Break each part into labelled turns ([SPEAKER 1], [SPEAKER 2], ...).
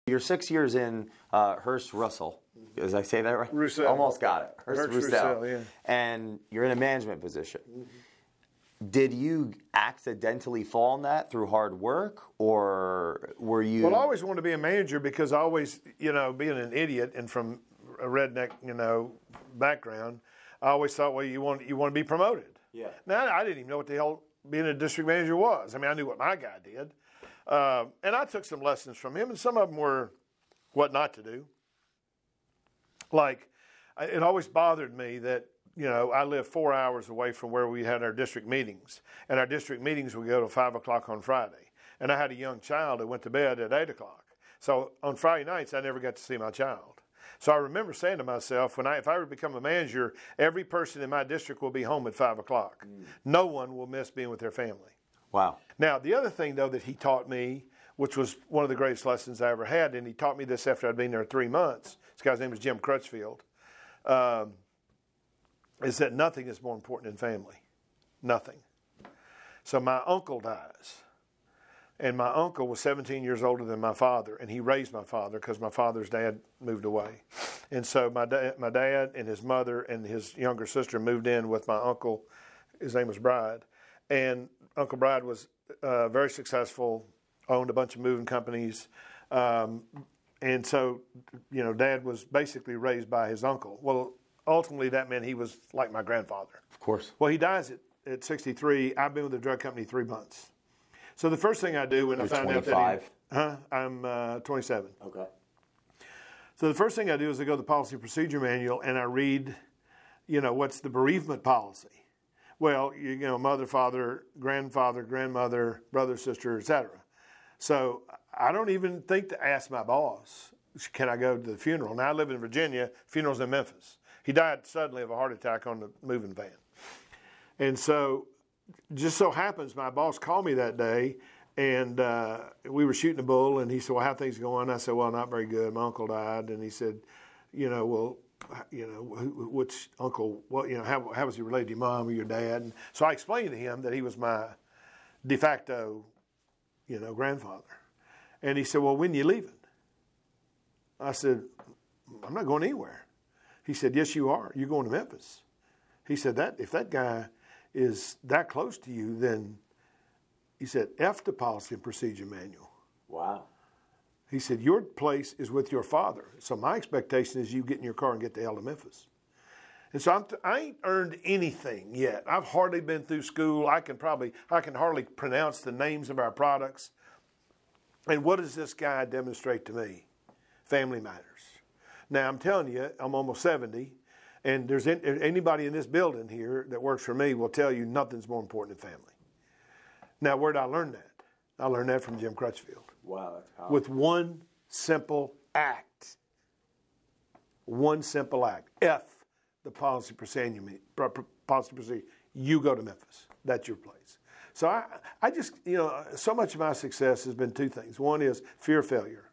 [SPEAKER 1] You're 6 years in Hearst Russell. Did I say that right?
[SPEAKER 2] Roussel.
[SPEAKER 1] Almost got it. Hearst Roussel.
[SPEAKER 2] Yeah.
[SPEAKER 1] And you're in a management position. Did you accidentally fall in that through hard work, or were you?
[SPEAKER 2] Well, I always wanted to be a manager because I always, being an idiot and from a redneck, background, I always thought, well, you want to be promoted.
[SPEAKER 1] Yeah.
[SPEAKER 2] Now, I didn't even know what the hell being a district manager was. I mean, I knew what my guy did. And I took some lessons from him, and some of them were what not to do. Like, it always bothered me that, I lived 4 hours away from where we had our district meetings. And our district meetings would go to 5 o'clock on Friday. And I had a young child that went to bed at 8 o'clock. So on Friday nights, I never got to see my child. So I remember saying to myself, if I were to become a manager, every person in my district will be home at 5 o'clock. No one will miss being with their family.
[SPEAKER 1] Wow.
[SPEAKER 2] Now, the other thing, though, that he taught me, which was one of the greatest lessons I ever had, and he taught me this after I'd been there 3 months. This guy's name was Jim Crutchfield. Is that nothing is more important than family. Nothing. So my uncle dies. And my uncle was 17 years older than my father, and he raised my father because my father's dad moved away. And so my dad and his mother and his younger sister moved in with my uncle. His name was Bride. And Uncle Bride was very successful, owned a bunch of moving companies. And so, Dad was basically raised by his uncle. Well, ultimately, that meant he was like my grandfather.
[SPEAKER 1] Of course.
[SPEAKER 2] Well, he dies at 63. I've been with the drug company 3 months. So the first thing I do when I found
[SPEAKER 1] 25.
[SPEAKER 2] out that I'm 27.
[SPEAKER 1] Okay.
[SPEAKER 2] So the first thing I do is I go to the policy procedure manual and I read, what's the bereavement policy? Well, mother, father, grandfather, grandmother, brother, sister, etc. So I don't even think to ask my boss, can I go to the funeral? Now I live in Virginia, funeral's in Memphis. He died suddenly of a heart attack on the moving van. And so just so happens my boss called me that day, and we were shooting a bull, and he said, well, how things going? I said, well, not very good. My uncle died. And he said, which uncle, how was he related to your mom or your dad? And so I explained to him that he was my de facto, grandfather. And he said, well, when you leaving? I said, I'm not going anywhere. He said, yes, you are. You're going to Memphis. He said, if that guy is that close to you, then he said, F the policy and procedure manual.
[SPEAKER 1] Wow.
[SPEAKER 2] He said, your place is with your father. So my expectation is you get in your car and get the hell to Memphis. And so I ain't earned anything yet. I've hardly been through school. I can hardly pronounce the names of our products. And what does this guy demonstrate to me? Family matters. Now, I'm telling you, I'm almost 70, and there's anybody in this building here that works for me will tell you nothing's more important than family. Now, where did I learn that? I learned that from Jim Crutchfield.
[SPEAKER 1] Wow, that's powerful.
[SPEAKER 2] With one simple act. One simple act. F the policy procedure. You go to Memphis. That's your place. So I just, so much of my success has been two things. One is fear of failure,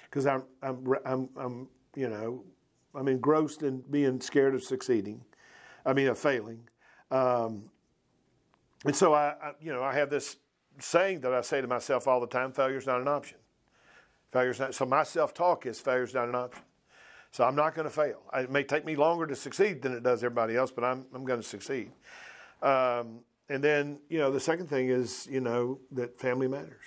[SPEAKER 2] because I'm engrossed in being scared of of failing. And so I have this saying that I say to myself all the time: failure's not an option. So my self-talk is failure's not an option. So I'm not going to fail. It may take me longer to succeed than it does everybody else, but I'm going to succeed. And then, the second thing is, that family matters.